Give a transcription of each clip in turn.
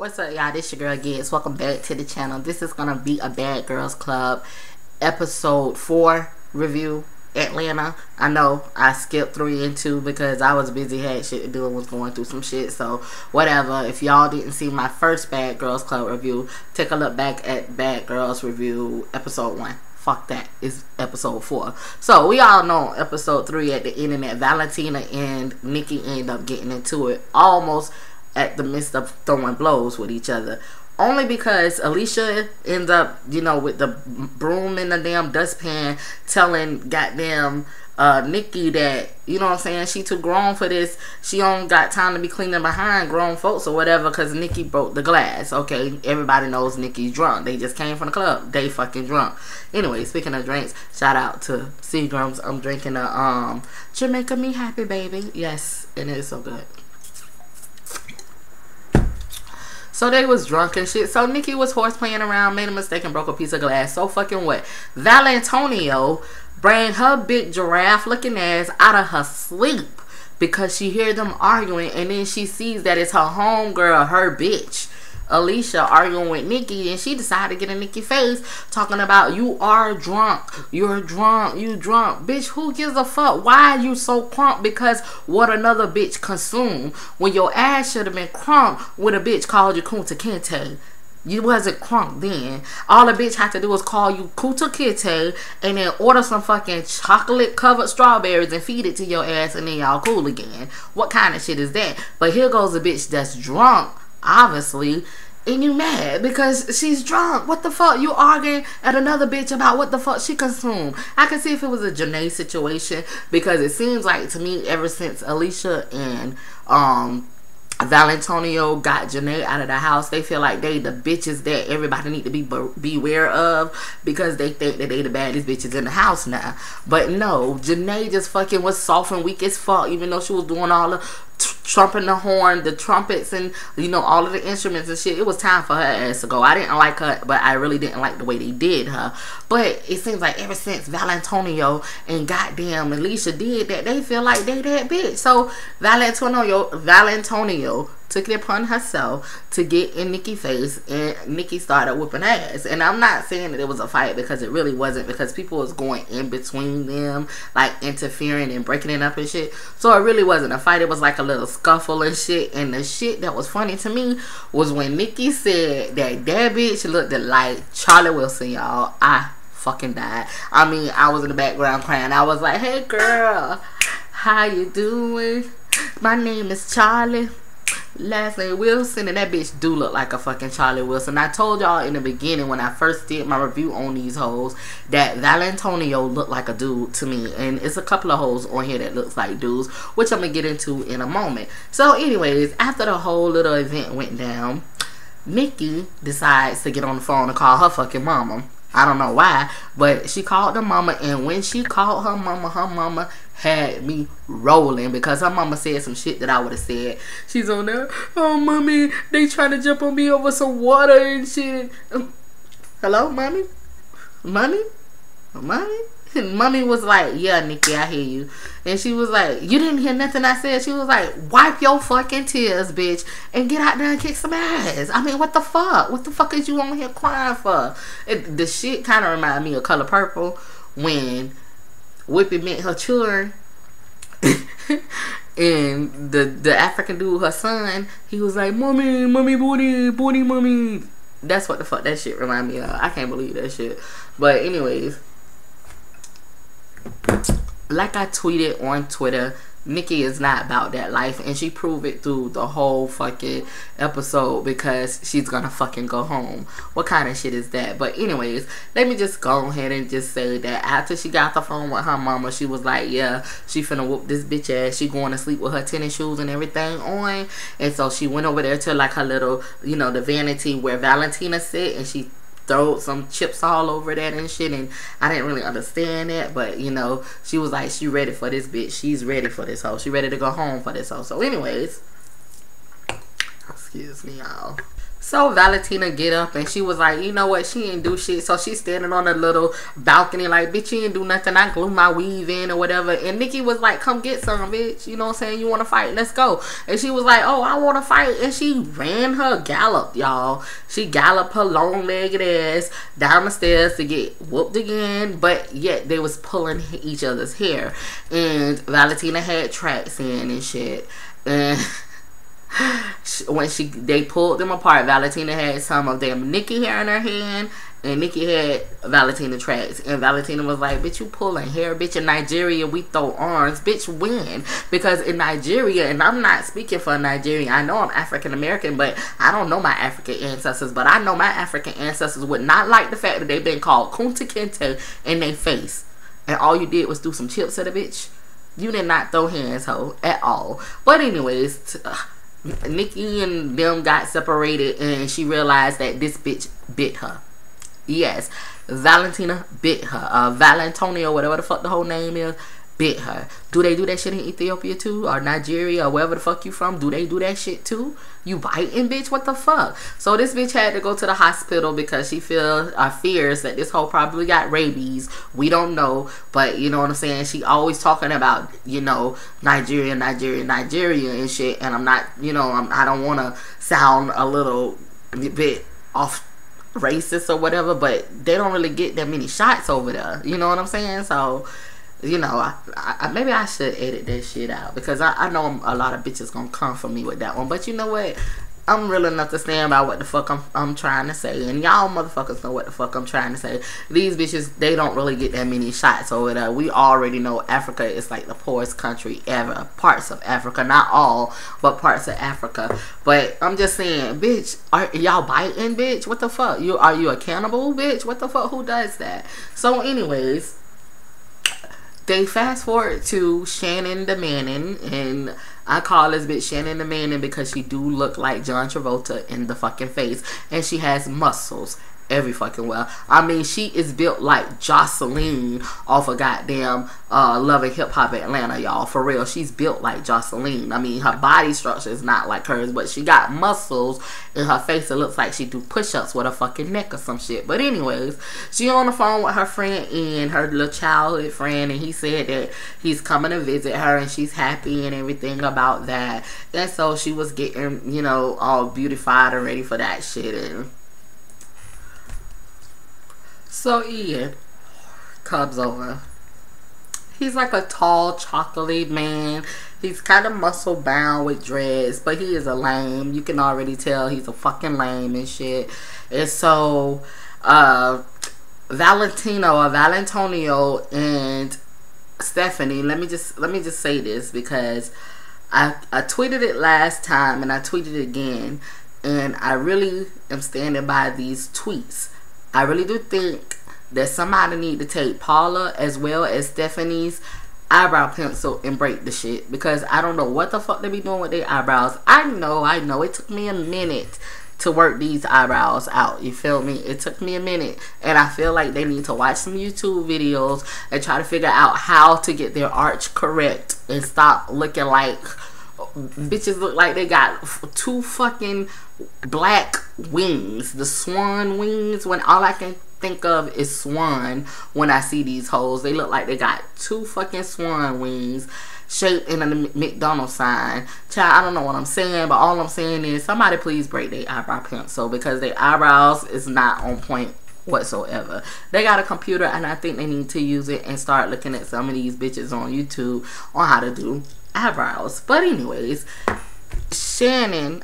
What's up, y'all? This your girl Giggs. Welcome back to the channel. This is gonna be a Bad Girls Club episode 4 review, Atlanta. I know I skipped 3 and 2 because I was busy, had shit to do, and was going through some shit. So whatever. If y'all didn't see my first Bad Girls Club review, take a look back at Bad Girls Review episode 1. Fuck that. It's episode 4. So we all know episode 3 at the end that Valentina and Nikki end up getting into it almost at the midst of throwing blows with each other. Only because Alicia ends up, you know, with the broom in the damn dustpan telling goddamn Nikki that, you know what I'm saying, she too grown for this. She don't got time to be cleaning behind grown folks or whatever because Nikki broke the glass. Okay, everybody knows Nikki's drunk. They just came from the club. They fucking drunk. Anyway, speaking of drinks, shout out to Seagram's. I'm drinking a Jamaica Me Happy Baby. Yes, and it is so good. So they was drunk and shit. So Nikki was horse playing around, made a mistake and broke a piece of glass. So fucking what? Valentonio bring her big giraffe looking ass out of her sleep because she hear them arguing, and then she sees that it's her homegirl, her bitch, Alicia, arguing with Nikki, and she decided to get in Nikki's face talking about, you are drunk, you're drunk, you drunk. Bitch, who gives a fuck? Why are you so crunk because what another bitch consumed when your ass should have been crunk when a bitch called you Kunta Kinte? You wasn't crunk then. All a bitch had to do was call you Kunta Kinte and then order some fucking chocolate covered strawberries and feed it to your ass, and then y'all cool again. What kind of shit is that? But here goes a bitch that's drunk, obviously, and you mad because she's drunk. What the fuck? You arguing at another bitch about what the fuck she consumed. I can see if it was a Janae situation, because it seems like to me ever since Alicia and Valentonio got Janae out of the house, they feel like they the bitches that everybody need to be beware of because they think that they the baddest bitches in the house now. But no, Janae just fucking was soft and weak as fuck, even though she was doing all the trumping the horn, the trumpets, and you know, all of the instruments and shit. It was time for her ass to go. I didn't like her, but I really didn't like the way they did her. But it seems like ever since Valentonio and goddamn Alicia did that, they feel like they that bitch. So Valentonio took it upon herself to get in Nikki's face, and Nikki started whooping ass. And I'm not saying that it was a fight, because it really wasn't, because people was going in between them, like interfering and breaking it up and shit. So it really wasn't a fight. It was like a little scuffle and shit. And the shit that was funny to me was when Nikki said that that bitch looked like Charlie Wilson, y'all. I fucking died. I mean, I was in the background crying. I was like, hey girl, how you doing? My name is Charlie, last name Wilson. And that bitch do look like a fucking Charlie Wilson. I told y'all in the beginning when I first did my review on these hoes that Valentonio looked like a dude to me, and it's a couple of hoes on here that looks like dudes, which I'm gonna get into in a moment. So anyways, after the whole little event went down, Nikki decides to get on the phone and call her fucking mama. I don't know why, but she called the mama, and when she called her mama had me rolling, because her mama said some shit that I would have said. She's on there, oh mommy, they trying to jump on me over some water and shit. Hello, mommy? Mommy? Mommy? And mommy was like, yeah, Nikki, I hear you. And she was like, you didn't hear nothing I said? She was like, wipe your fucking tears, bitch, and get out there and kick some ass. I mean, what the fuck? What the fuck is you on here crying for? The shit kind of reminded me of Color Purple when Whippy met her children. And the African dude, her son, he was like, mommy, mommy, booty, mommy. That's what the fuck that shit remind me of. I can't believe that shit. But anyways, like I tweeted on Twitter, Nikki is not about that life, and she proved it through the whole fucking episode, because she's gonna fucking go home. What kind of shit is that? But anyways, let me just go ahead and just say that after she got the phone with her mama, she was like, yeah, she finna whoop this bitch ass. She going to sleep with her tennis shoes and everything on. And so she went over there to like her little, you know, the vanity where Valentina sit, and she throwed some chips all over that and shit, and I didn't really understand that, but you know, she was like, she ready for this bitch, she's ready for this hoe, she ready to go home for this hoe. So anyways, excuse me y'all. So Valentina get up and she was like, you know what, she ain't do shit. So she's standing on a little balcony like, bitch, you ain't do nothing. I glue my weave in or whatever. And Nikki was like, come get some, bitch. You know what I'm saying? You want to fight? Let's go. And she was like, oh, I want to fight. And she ran her gallop, y'all. She galloped her long-legged ass down the stairs to get whooped again. But yet they was pulling each other's hair. And Valentina had tracks in and shit. And when they pulled them apart, Valentina had some of them Nikki hair in her hand, and Nikki had Valentina tracks. And Valentina was like, bitch, you pulling hair, bitch. In Nigeria we throw arms, bitch, win. Because in Nigeria, and I'm not speaking for Nigeria, I know I'm African American, but I don't know my African ancestors. But I know my African ancestors would not like the fact that they've been called Kunta Kinte in their face, and all you did was do some chips at a bitch. You did not throw hands, ho, at all. But anyways, Nikki and them got separated, and she realized that this bitch bit her. Yes, Valentina bit her. Valentonio, whatever the fuck the whole name is, bit her. Do they do that shit in Ethiopia too, or Nigeria, or wherever the fuck you from? Do they do that shit too? You biting, bitch? What the fuck? So this bitch had to go to the hospital because she fears that this hoe probably got rabies. We don't know, but you know what I'm saying? She always talking about, you know, Nigeria and shit. And I'm not, you know, I don't want to sound a little bit off racist or whatever, but they don't really get that many shots over there. You know what I'm saying? So, you know, maybe I should edit that shit out, because I know a lot of bitches gonna come for me with that one. But you know what? I'm real enough to stand by what the fuck I'm trying to say, and y'all motherfuckers know what the fuck I'm trying to say. These bitches, they don't really get that many shots over there. We already know Africa is like the poorest country ever. Parts of Africa, not all, but parts of Africa. But I'm just saying, bitch, are y'all biting, bitch? What the fuck? Are you a cannibal, bitch? What the fuck? Who does that? So anyways, they fast forward to Shannon the Manning, and I call this bitch Shannon the Manning because she do look like John Travolta in the fucking face, and she has muscles every fucking well. I mean, she is built like Jocelyn off of goddamn Love and Hip Hop Atlanta, y'all. For real, she's built like Jocelyn. I mean, her body structure is not like hers, but she got muscles in her face. It looks like she do push-ups with her fucking neck or some shit. But anyways, she on the phone with her friend Ian, her little childhood friend, and he said that he's coming to visit her, and she's happy and everything about that. And so she was getting, you know, all beautified and ready for that shit. And so Ian comes over. He's like a tall, chocolatey man. He's kind of muscle bound with dreads, but he is a lame. You can already tell he's a fucking lame and shit. And so Valentonio and Stephanie, let me just say this, because I tweeted it last time and I tweeted it again, and I really am standing by these tweets. I really do think that somebody need to take Paula as well as Stephanie's eyebrow pencil and break the shit, because I don't know what the fuck they be doing with their eyebrows. I know it took me a minute to work these eyebrows out, you feel me? It took me a minute, and I feel like they need to watch some YouTube videos and try to figure out how to get their arch correct and stop looking like bitches look like they got two fucking black wings, the swan wings, when all I can think of is swan when I see these hoes. They look like they got two fucking swan wings shaped in a McDonald's sign. Child, I don't know what I'm saying, but all I'm saying is somebody please break their eyebrow pencil, because their eyebrows is not on point whatsoever. They got a computer, and I think they need to use it and start looking at some of these bitches on YouTube on how to do eyebrows. But anyways, Stephanie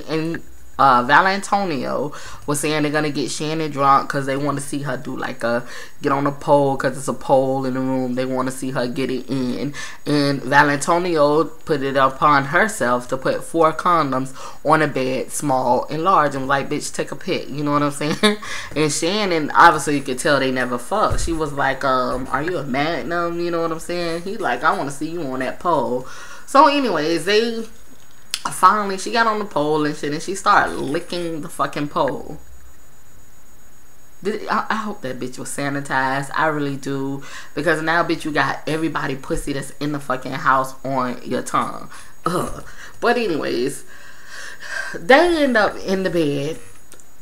and Valentonio was saying they're gonna get Shannon drunk because they want to see her do like get on a pole, because it's a pole in the room. They want to see her get it in, and Valentonio put it upon herself to put 4 condoms on a bed, small and large, and was like, bitch, take a pic, you know what I'm saying? And Shannon, obviously you could tell they never fucked. She was like, are you a magnum, you know what I'm saying? He like, I want to see you on that pole. So anyways, finally, she got on the pole and shit, and she started licking the fucking pole. I hope that bitch was sanitized. I really do. Because now, bitch, you got everybody pussy that's in the fucking house on your tongue. Ugh. But anyways, They end up in the bed.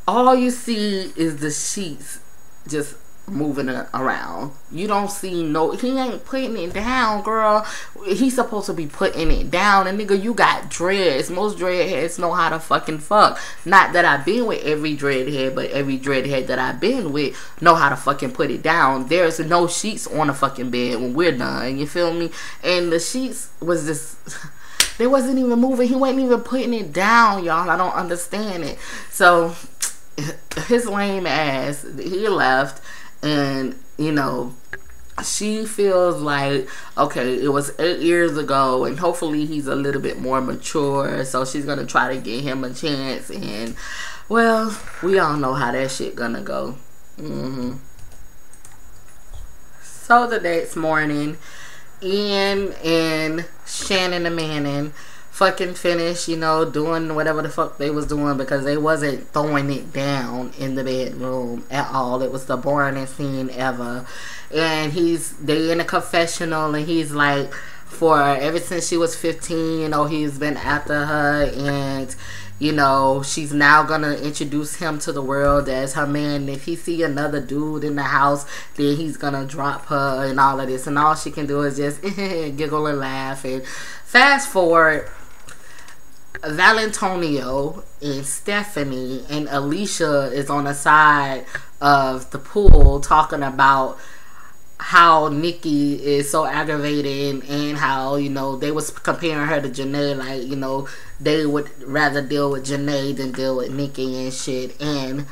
All you see is the sheets just moving around. You don't see no, he ain't putting it down, girl. He's supposed to be putting it down. And nigga, you got dreads. Most dreadheads know how to fucking fuck. Not that I've been with every dreadhead, but every dreadhead that I've been with know how to fucking put it down. There's no sheets on the fucking bed when we're done, you feel me? And the sheets was just they wasn't even moving. He wasn't even putting it down, y'all. I don't understand it. So his lame ass, he left. And, you know, she feels like, okay, it was 8 years ago, and hopefully he's a little bit more mature, so she's gonna try to give him a chance. And, well, we all know how that shit gonna go. So the next morning, Ian and Shannon and Manning fucking finished, you know, doing whatever the fuck they was doing, because they wasn't throwing it down in the bedroom at all. It was the boringest scene ever. And they in a confessional, and he's like, ever since she was 15, you know, he's been after her, and you know, she's now gonna introduce him to the world as her man. If he see another dude in the house, then he's gonna drop her and all of this, and all she can do is just giggle and laugh. And fast forward, Valentonio and Stephanie and Alicia is on the side of the pool talking about how Nikki is so aggravating, and how, you know, they was comparing her to Janae, like, you know, they would rather deal with Janae than deal with Nikki and shit. And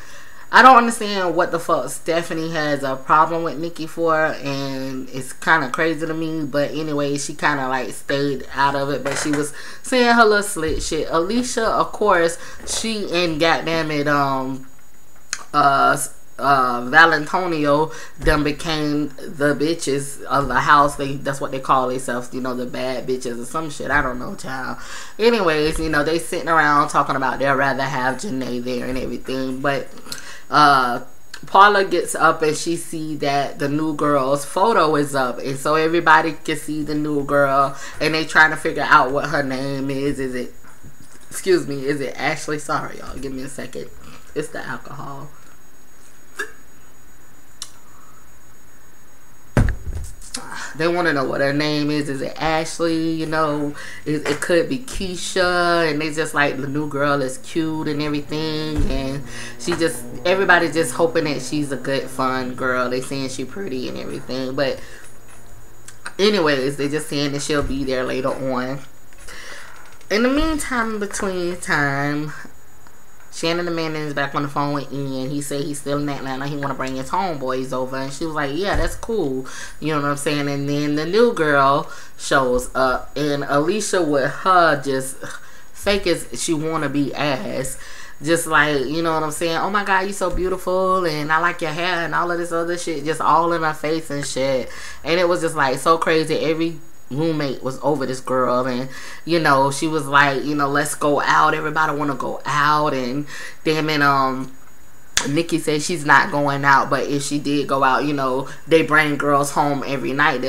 I don't understand what the fuck Stephanie has a problem with Nikki for, and it's kind of crazy to me. But anyway, she kind of like stayed out of it, but she was saying her little slit shit. Alicia, of course, she and goddammit Valentonio them became the bitches of the house. That's what they call themselves, you know, the bad bitches or some shit. I don't know, child. Anyways, you know, they sitting around talking about they'd rather have Janae there and everything. But Paula gets up and she see that the new girl's photo is up, and so everybody can see the new girl, and they trying to figure out what her name is. Is it Ashley? Sorry, y'all, give me a second. It's the alcohol. They want to know what her name is. Is it Ashley? You know, it could be Keisha. And they just like, the new girl is cute and everything. And everybody just hoping that she's a good, fun girl. They saying she pretty and everything. But anyways, they just saying that she'll be there later on. In the meantime, between time, Shannon the man is back on the phone with Ian. He said he's still in Atlanta. He want to bring his homeboys over. And she was like, yeah, that's cool. You know what I'm saying? And then the new girl shows up. And Alicia with her just fake as she want to be ass. Just like, you know what I'm saying? Oh my God, you so beautiful. And I like your hair and all of this other shit. Just all in her face and shit. And it was just like so crazy. Every roommate was over this girl, and you know, she was like, you know, let's go out, everybody want to go out. And damn it, Nikki said she's not going out, but if she did go out, you know, they bring girls home every night.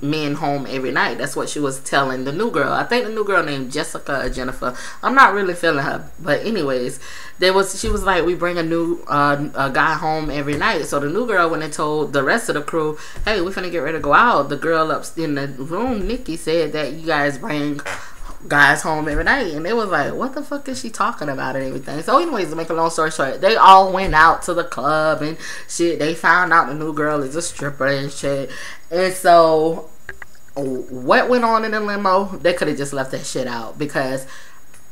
Men home every night. That's what she was telling the new girl. I think the new girl named Jessica or Jennifer. I'm not really feeling her, but anyways, she was like, we bring a guy home every night. So the new girl went and told the rest of the crew, hey, we're finna get ready to go out. The girl up in the room, Nikki, said that you guys bring guys home every night. And they was like, what the fuck is she talking about and everything. So anyways, to make a long story short, they all went out to the club and shit. They found out the new girl is a stripper and shit. And so what went on in the limo, they could have just left that shit out, because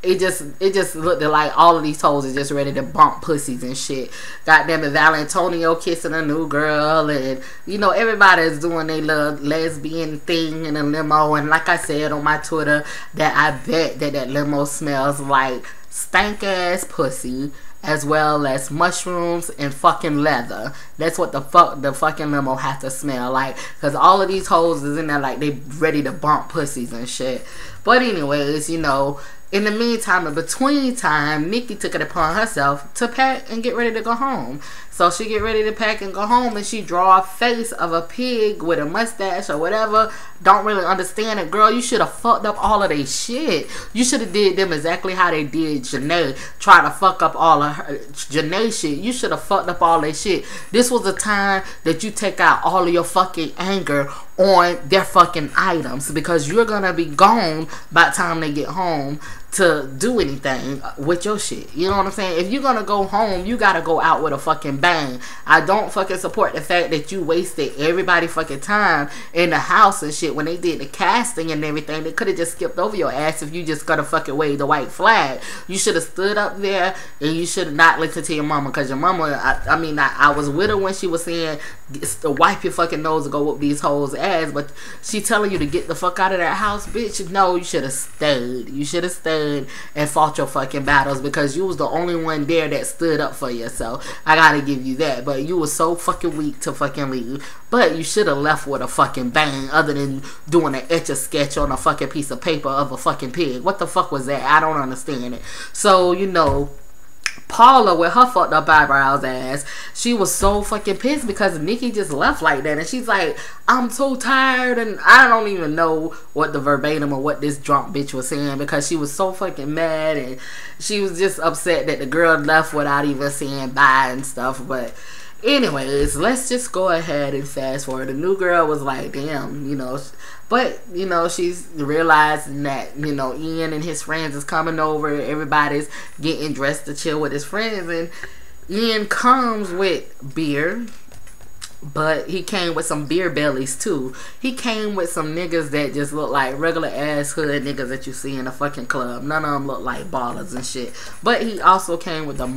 it just looked like all of these hoes is just ready to bump pussies and shit. Goddamn it, Valentonio kissing a new girl, and you know, everybody's doing their little lesbian thing in a limo. And like I said on my Twitter, that I bet that limo smells like stank ass pussy, as well as mushrooms and fucking leather. That's what the fucking limo has to smell like, because all of these hoes is in there like they ready to bump pussies and shit. But anyways, you know, In the meantime, in between time, Nikki took it upon herself to pack and get ready to go home. So she get ready to pack and go home, and she draw a face of a pig with a mustache or whatever. Don't really understand it. Girl, you should have fucked up all of their shit. You should have did them exactly how they did Janae. Try to fuck up all of her Janae shit. You should have fucked up all their shit. This was the time that you take out all of your fucking anger on their fucking items, because you're gonna be gone by the time they get home to do anything with your shit. You know what I'm saying? If you're gonna go home, you gotta go out with a fucking bang. I don't fucking support the fact that you wasted everybody fucking time in the house and shit when they did the casting and everything. They could have just skipped over your ass if you just gotta fucking wave the white flag. You should have stood up there, and you should have not listened to your mama, because your mama, I was with her when she was saying to wipe your fucking nose and go whoop these hoes ass, but she telling you to get the fuck out of that house, bitch. No, you should have stayed. You should have stayed and fought your fucking battles, because you was the only one there that stood up for yourself. I gotta give you that. But you was so fucking weak to fucking leave. But you should have left with a fucking bang, other than doing an etch-a-sketch on a fucking piece of paper of a fucking pig. What the fuck was that? I don't understand it. So, you know, Paula, with her fucked up eyebrows ass, she was so fucking pissed because Nikki just left like that. And she's like, I'm so tired. And I don't even know what the verbatim or what this drunk bitch was saying, because she was so fucking mad. And she was just upset that the girl left without even saying bye and stuff. But anyways, let's just go ahead and fast forward. The new girl was like, damn, you know, but, you know, she's realizing that, you know, Ian and his friends is coming over. Everybody's getting dressed to chill with his friends. And Ian comes with beer, but he came with some beer bellies too. He came with some niggas that just look like regular ass hood niggas that you see in a fucking club. None of them look like ballers and shit. But he also came with the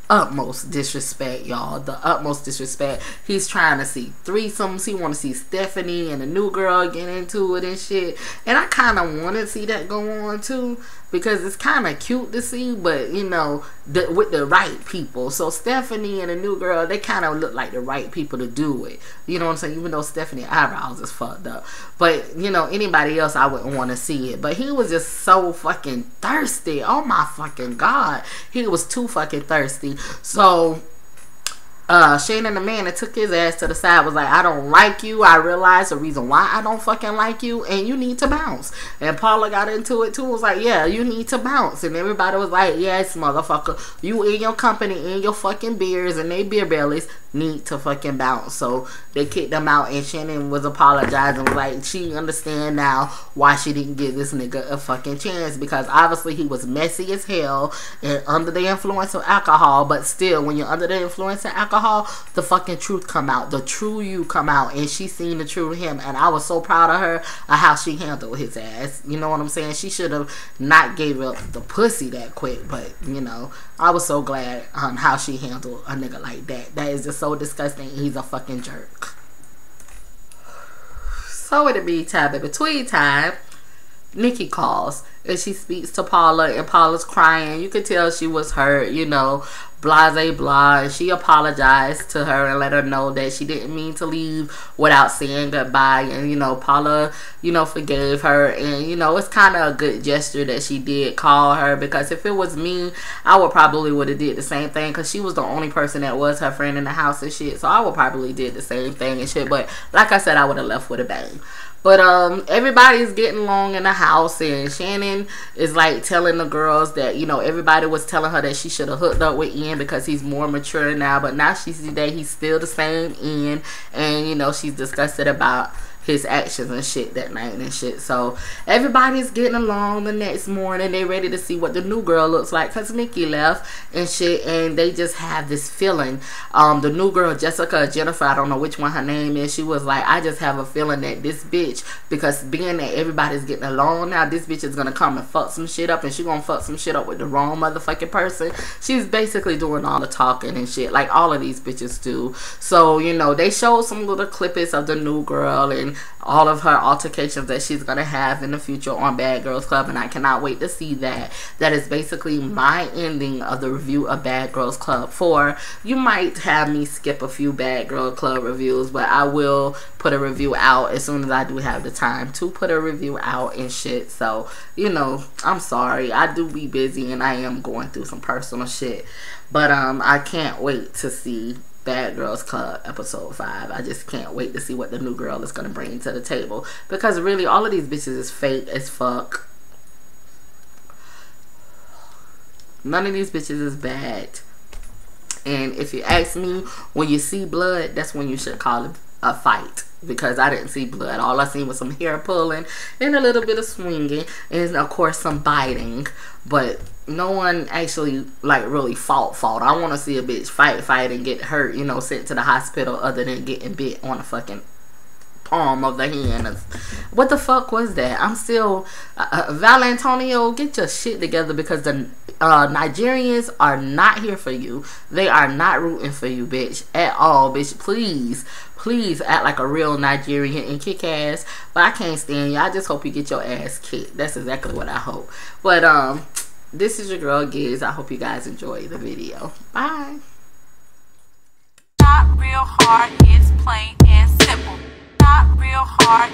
utmost disrespect, y'all. The utmost disrespect. He's trying to see threesomes. He want to see Stephanie and the new girl get into it and shit. And I kind of want to see that go on too, because it's kind of cute to see, but you know, with the right people. So Stephanie and the new girl, they kind of look like the right people to do it. You know what I'm saying? Even though Stephanie's eyebrows is fucked up, but you know, anybody else, I wouldn't want to see it. But he was just so fucking thirsty. Oh my fucking god, he was too fucking thirsty. So Shane, the man that took his ass to the side, was like, I don't like you. I realize the reason why I don't fucking like you, and you need to bounce. And Paula got into it too, was like, yeah, you need to bounce. And everybody was like, yes, motherfucker, you in your company, in your fucking beers and they beer bellies, need to fucking bounce. So they kicked them out, and Shannon was apologizing, like she understand now why she didn't give this nigga a fucking chance, because obviously he was messy as hell and under the influence of alcohol. But still, when you're under the influence of alcohol, the fucking truth come out, the true you come out, and she seen the true him. And I was so proud of her, of how she handled his ass. You know what I'm saying? She should have not gave up the pussy that quick, but you know, I was so glad on how she handled a nigga like that. That is just so disgusting. He's a fucking jerk. So in the meantime, in between time, Nikki calls and she speaks to Paula, and Paula's crying. You could tell she was hurt, you know, blase blah. And she apologized to her and let her know that she didn't mean to leave without saying goodbye. And you know, Paula, you know, forgave her. And you know, it's kind of a good gesture that she did call her, because if it was me, I would probably would have did the same thing, because she was the only person that was her friend in the house and shit. So I would probably did the same thing and shit. But like I said, I would have left with a bang. But everybody's getting along in the house, and Shannon is like telling the girls that, you know, everybody was telling her that she should have hooked up with Ian because he's more mature now, but now she sees that he's still the same Ian, and you know, she's disgusted about his actions and shit that night and shit. So everybody's getting along. The next morning they ready to see what the new girl looks like, because Nikki left and shit, and they just have this feeling. The new girl, Jessica or Jennifer, I don't know which one her name is, she was like, I just have a feeling that this bitch, because being that everybody's getting along now, this bitch is gonna come and fuck some shit up, and she gonna fuck some shit up with the wrong motherfucking person. She's basically doing all the talking and shit, like all of these bitches do. So you know, they showed some little clippings of the new girl, and and all of her altercations that she's gonna have in the future on Bad Girls Club, and I cannot wait to see that. That is basically my ending of the review of Bad Girls Club 4. You might have me skip a few Bad Girl Club reviews, but I will put a review out as soon as I do have the time to put a review out and shit. So, you know, I'm sorry, I do be busy and I am going through some personal shit, but I can't wait to see Bad Girls Club episode 5. I just can't wait to see what the new girl is gonna bring to the table, because really all of these bitches is fake as fuck. None of these bitches is bad, and if you ask me, when you see blood, that's when you should call it a fight, because I didn't see blood. All I seen was some hair pulling and a little bit of swinging, and of course some biting, but no one actually like really fought. I want to see a bitch fight and get hurt, you know, sent to the hospital, other than getting bit on a fucking palm of the hand. What the fuck was that? I'm still Val Antonio, get your shit together, because the Nigerians are not here for you. They are not rooting for you, bitch, at all. Bitch, please act like a real Nigerian and kick ass. But I can't stand you. I just hope you get your ass kicked. That's exactly what I hope. But this is your girl Giggs. I hope you guys enjoy the video. Bye. Not real hard, it's plain and simple. Not real hard.